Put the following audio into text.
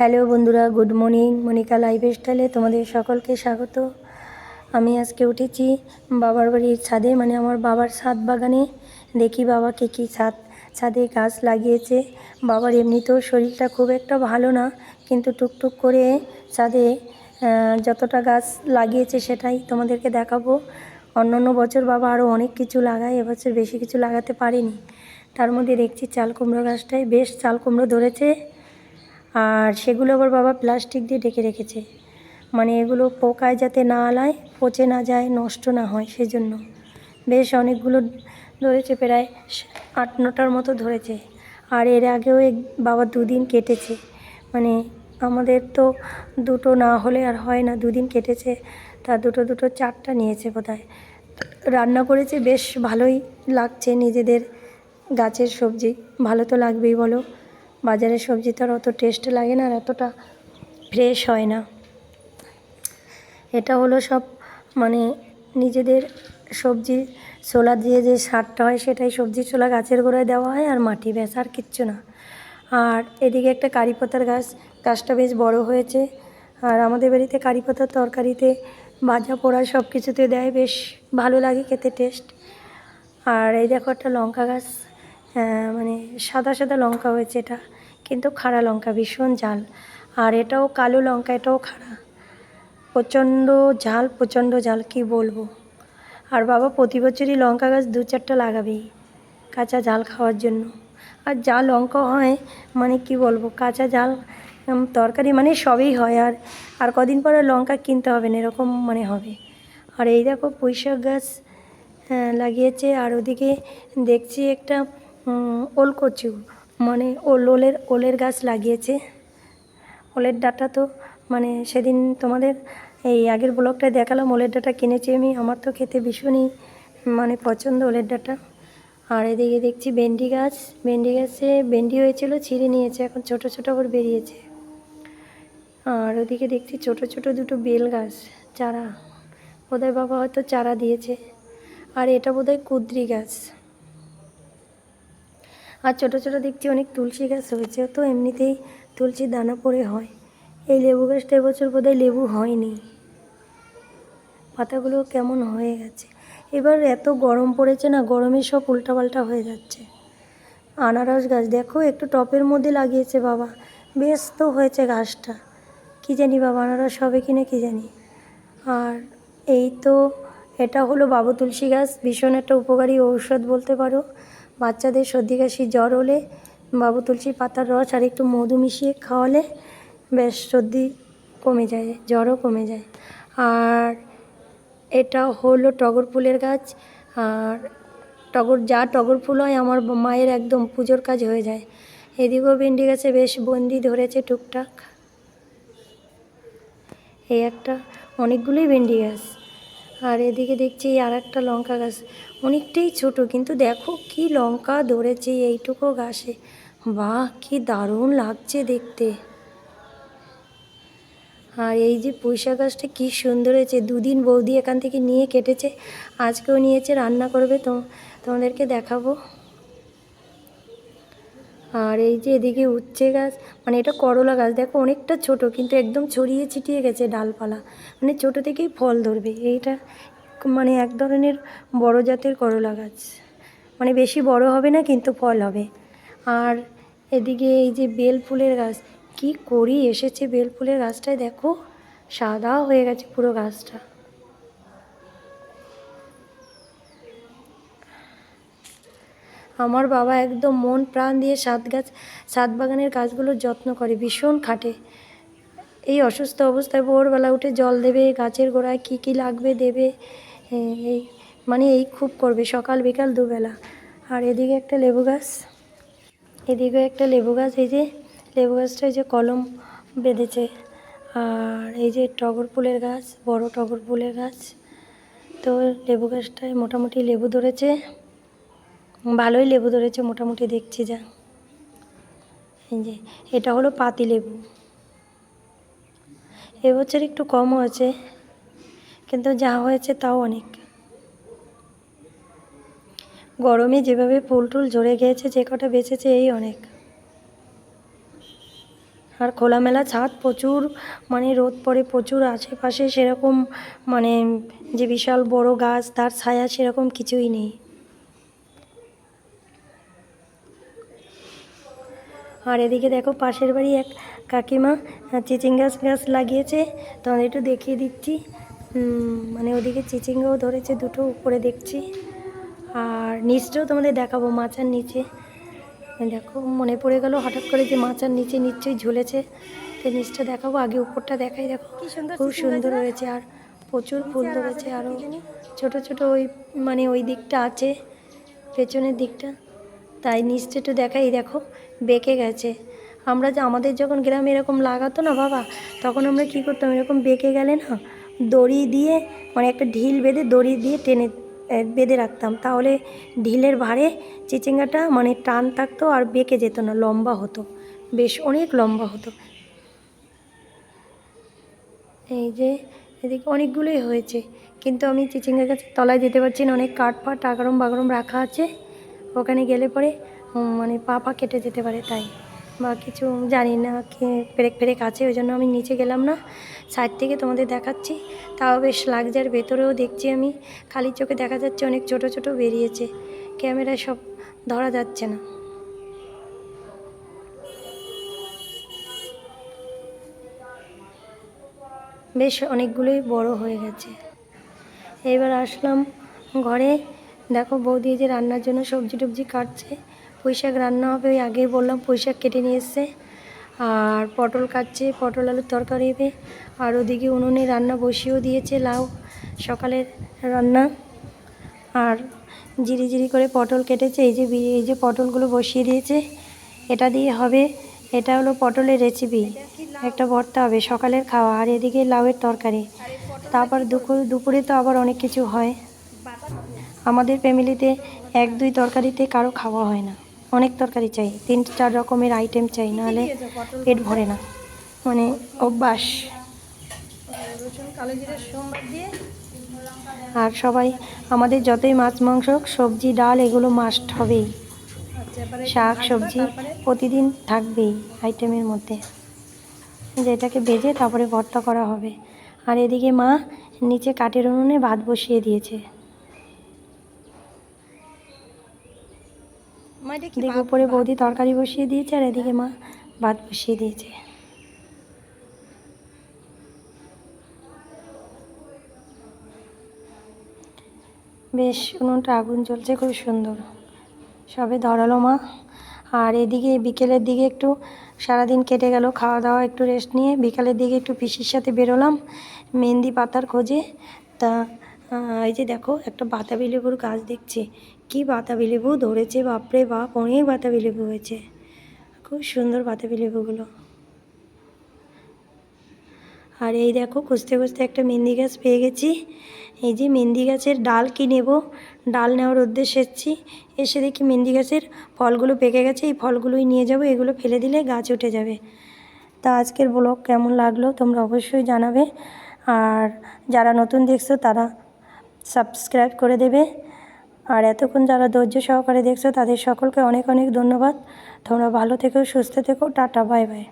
Hello বন্ধুরা, good morning. Monika লাইফস্টাইলে তোমাদের সকলকে স্বাগত। আমি আজকে উঠেছি বাবার বাড়ির ছাদে, মানে আমার বাবার ছাদ বাগানে। দেখি বাবাকে কি ছাদে গাছ লাগিয়েছে। বাবার এমনিতেও শরীরটা খুব একটা ভালো না, কিন্তু টুকটুক করে ছাদে যতটা গাছ লাগিয়েছে সেটাই তোমাদেরকে দেখাবো। অন্য বছর বাবা আরও অনেক কিছু লাগায়, এবছর বেশি কিছু লাগাতে পারেনি। তার মধ্যে দেখছি চাল কুমড়ো গাছটায় বেশ চাল কুমড়ো ধরেছে, আর সেগুলো আবার বাবা প্লাস্টিক দিয়ে ঢেকে রেখেছে, মানে এগুলো পোকায় যাতে না আলায়, পচে না যায়, নষ্ট না হয় সেজন্য। বেশ অনেকগুলো ধরেছে, প্রায় 8-9টার মতো ধরেছে। আর এর আগেও বাবা দুদিন কেটেছে, মানে আমাদের তো দুটো না হলে আর হয় না, দুদিন কেটেছে। তা দুটো 4টা নিয়েছে বোধহয়। রান্না করেছে, বেশ ভালোই লাগছে। নিজেদের গাছের সবজি ভালো তো লাগবেই বলো, বাজারের সবজি তো আর অত টেস্ট লাগে না, আর এতটা ফ্রেশ হয় না। এটা হলো সব মানে নিজেদের সবজি ছোলা দিয়ে যে সারটা হয়, সেটাই সবজি ছোলা গাছের গোড়ায় দেওয়া হয়, আর মাটি, ব্যাস, আর কিচ্ছু না। আর এদিকে একটা কারি পাতার গাছটা বেশ বড় হয়েছে। আর আমাদের বাড়িতে কারি পাতার তরকারিতে, ভাজা পোড়া সব কিছুতে দেয়, বেশ ভালো লাগে খেতে, টেস্ট। আর এই দেখো একটা লঙ্কা গাছ, মানে সাদা সাদা লঙ্কা হয়েছে এটা, কিন্তু খাড়া লঙ্কা, ভীষণ ঝাল। আর এটাও কালো লঙ্কা, এটাও খাড়া, প্রচণ্ড ঝাল কি বলবো। আর বাবা প্রতি বছরই লঙ্কা গাছ 2-4টা লাগাবেই, কাঁচা ঝাল খাওয়ার জন্য। আর যা লঙ্কা হয়, মানে কি বলবো, কাঁচা ঝাল তরকারি মানে সবই হয়। আর কদিন পরে লঙ্কা কিনতে হবে না, এরকম মানে হবে। আর এই দেখো পুঁইশাক গাছ লাগিয়েছে। আর ওদিকে দেখছি একটা ওলকচু, মানে ওলের গাছ লাগিয়েছে। ওলের ডাঁটা তো মানে সেদিন তোমাদের এই আগের ব্লগটায় দেখালাম, ওলের ডাঁটা কিনেছি আমি, আমার তো খেতে ভীষণই মানে পছন্দ ওলের ডাঁটা। আর এদিকে দেখছি ভেন্ডি গাছে ভেন্ডি হয়েছিল, ছিঁড়ে নিয়েছে, এখন ছোট ছোট করে বেরিয়েছে। আর ওদিকে দেখছি ছোট ছোট 2টো বেল গাছ, চারা, বোধহয় বাবা হয়তো চারা দিয়েছে। আর এটা বোধহয় কুদ্রি গাছ। আর ছোট ছোট দেখছি অনেক তুলসী গাছ হয়েছে, তো এমনিতেই তুলসীর দানা পড়ে হয়। এই লেবু গাছটা এবছর বোধহয় লেবু হয়নি, পাতাগুলো কেমন হয়ে গেছে। এবার এত গরম পড়েছে না, গরমে সব উল্টাপাল্টা হয়ে যাচ্ছে। আনারস গাছ দেখো, একটু টপের মধ্যে লাগিয়েছে বাবা, বেশ তো হয়েছে গাছটা। কী জানি বাবা আনারস হবে কিনা কী জানি। আর এই তো এটা হলো বাবু তুলসী গাছ, ভীষণ একটা উপকারী ঔষধ বলতে পারো। বাচ্চাদের সর্দি কাশি জ্বর হলে বাবু তুলসী পাতার রস আর একটু মধু মিশিয়ে খাওয়ালে বেশ সর্দি কমে যায়, জ্বরও কমে যায়। আর এটা হলো টগর ফুলের গাছ। আর টগর ফুল হয় আমার মায়ের একদম পুজোর কাজ হয়ে যায়। এদিকেও ভেন্ডি গাছে বেশ বন্দি ধরেছে টুকটাক। এই একটা, অনেকগুলোই ভেন্ডি গাছ। আর এদিকে দেখছি আর একটা লঙ্কা গাছ, অনেকটাই ছোট, কিন্তু দেখো কি লঙ্কা ধরেছে এইটুকু গাছে, বাহ কি দারুণ লাগছে দেখতে। আর এই যে পুঁইশাক গাছটা কী সুন্দর হয়েছে, 2 দিন বৌদি এখান থেকে নিয়ে কেটেছে, আজকেও নিয়েছে, রান্না করবে, তোমাদেরকে দেখাবো। আর এই যে এদিকে উচ্ছে গাছ, মানে এটা করলা গাছ, দেখো অনেকটা ছোট, কিন্তু একদম ছড়িয়ে ছিটিয়ে গেছে ডালপালা, মানে ছোট থেকেই ফল ধরবে। এইটা মানে এক ধরনের বড় জাতের করলা গাছ, মানে বেশি বড় হবে না কিন্তু ফল হবে। আর এদিকে এই যে বেল ফুলের গাছ, কি করি এসেছে বেল ফুলের গাছটায়, দেখো সাদা হয়ে গেছে পুরো গাছটা। আমার বাবা একদম মন প্রাণ দিয়ে ছাদ বাগানের গাছগুলোর যত্ন করে, ভীষণ খাটে। এই অসুস্থ অবস্থায় ভোরবেলা উঠে জল দেবে, গাছের গোড়ায় কী কী লাগবে দেবে, এই মানে এই খুব করবে, সকাল বিকাল 2 বেলা। আর এদিকে একটা লেবু গাছ, এই যে লেবু গাছটা এই যে কলম বেঁধেছে। আর এই যে টগর ফুলের গাছ, বড় টগর ফুলের গাছ। তো লেবু গাছটায় মোটামুটি লেবু ধরেছে, ভালোই লেবু ধরেছে মোটামুটি, দেখছি যা। এই যে এটা হলো পাতি লেবু, এবছর একটু কম হয়েছে, কিন্তু যা হয়েছে তাও অনেক। গরমে যেভাবে ফুল টুল ঝরে গিয়েছে, যে কটা বেঁচেছে এই অনেক। আর খোলামেলা ছাদ, প্রচুর মানে রোদ পড়ে প্রচুর, আশেপাশে সেরকম মানে যে বিশাল বড় গাছ তার ছায়া সেরকম কিছুই নেই। আর এদিকে দেখো পাশের বাড়ি এক কাকিমা চিচিঙ্গা গাছ লাগিয়েছে, তোমাদের একটু দেখিয়ে দিচ্ছি। মানে ওদিকে চিচিঙ্গাও ধরেছে দুটো, উপরে দেখছি। আর নিচটাও তোমাদের দেখাবো, মাচার নিচে দেখো মনে পড়ে গেল হঠাৎ করে যে মাচার নিচে নিশ্চয়ই ঝুলেছে, তো নিচটা দেখাবো। আগে উপরটা দেখাই, দেখো খুব সুন্দর হয়েছে আর প্রচুর ফুল ধরেছে। আরও ছোট ছোট ওই মানে ওই দিকটা আছে, পেছনের দিকটা, তাই নিচটা একটু দেখাই। দেখো বেঁকে গেছে। আমাদের যখন গ্রামে এরকম লাগাতো না বাবা, তখন আমরা কী করতাম, এরকম বেঁকে গেলে না দড়ি দিয়ে মানে একটা ঢিল বেঁধে দড়ি দিয়ে টেনে বেঁধে রাখতাম, তাহলে ঢিলের ভারে চিচিঙ্গাটা মানে টান থাকতো আর বেঁকে যেত না, লম্বা হতো, বেশ অনেক লম্বা হতো। এই যে এদিকে অনেকগুলোই হয়েছে, কিন্তু আমি চিচিঙ্গা গাছের তলায় যেতে পারছি না, অনেক কাঠ ফাট আগরম বাগরম রাখা আছে, ওখানে গেলে পরে মানে পা কেটে যেতে পারে, তাই বা কিছু জানি না পেরেক পেরেক আছে, ওই জন্য আমি নিচে গেলাম না, সাইড থেকে তোমাদের দেখাচ্ছি। তাও বেশ লাগছে। আর ভেতরেও দেখছি আমি, খালি চোখে দেখা যাচ্ছে অনেক ছোট ছোট বেরিয়েছে, ক্যামেরায় সব ধরা যাচ্ছে না। বেশ অনেকগুলোই বড় হয়ে গেছে। এবার আসলাম ঘরে, দেখো বৌদি যে রান্নার জন্য সবজি টবজি কাটছে, পুঁইশাক রান্না হবে, ওই আগেই বললাম পুঁইশাক কেটে নিয়ে এসছে। আর পটল কাটছে, পটল আলুর তরকারি হবে। আর ওদিকে উনুনে রান্না বসিয়েও দিয়েছে, লাউ সকালের রান্না। আর জিরি জিরি করে পটল কেটেছে, এই যে পটলগুলো বসিয়ে দিয়েছে, এটা দিয়ে হবে, এটা হলো পটলের রেসিপি, একটা ভর্তা হবে সকালের খাওয়া। আর এদিকে লাউয়ের তরকারি। তারপর দুপুরে তো আবার অনেক কিছু হয়। আমাদের ফ্যামিলিতে 1-2 তরকারিতে কারো খাওয়া হয় না, অনেক তরকারি চাই, 3-4 রকমের আইটেম চাই, নাহলে পেট ভরে না, মানে অভ্যাস। আর সবাই আমাদের যতই মাছ মাংস সবজি ডাল এগুলো মাস্ট হবেই, শাক সবজি প্রতিদিন থাকবেই আইটেমের মধ্যে, যেটাকে ভেজে তারপরে ভর্তা করা হবে। আর এদিকে মা নিচে কাঠের উনুনে ভাত বসিয়ে দিয়েছে, এদিকে উপরে বৌদি তরকারি বসিয়ে দিয়েছে, আর এদিকে মা ভাত বসিয়ে দিয়েছে। বেশ উনুনটা আগুন জ্বলছে, খুব সুন্দর, সবে ধরালো মা। আর এদিকে বিকেলের দিকে একটু সারাদিন কেটে গেল খাওয়া দাওয়া, একটু রেস্ট নিয়ে বিকালের দিকে একটু পিসির সাথে বেরোলাম মেহেন্দি পাতার খোঁজে। তা এই যে দেখো একটা বাতাবি লেবুর গাছ দেখছি, কি বাতাবি লেবু ধরেছে, বাপরে বাপ, অনেক বাতাবি লেবু হয়েছে, খুব সুন্দর বাতাবি লেবুগুলো। আর এই দেখো খুঁজতে খুঁজতে একটা মেহেন্দি গাছ পেয়ে গেছি। এই যে মেহেন্দি গাছের ডাল কি নেব, ডাল নেওয়ার উদ্দেশ্যে এসেছি, এসে দেখি মেহেন্দি গাছের ফলগুলো পেকে গেছে, এই ফলগুলোই নিয়ে যাব, এগুলো ফেলে দিলে গাছ উঠে যাবে। তা আজকের ব্লগ কেমন লাগলো তোমরা অবশ্যই জানাবে, আর যারা নতুন দেখছো তারা সাবস্ক্রাইব করে দেবে। আর এতক্ষণ যারা ধৈর্য সহকারে দেখছো তাদের সকলকে অনেক অনেক ধন্যবাদ। তোমরা ভালো থেকো, সুস্থ থেকো, টাটা, বাই বাই।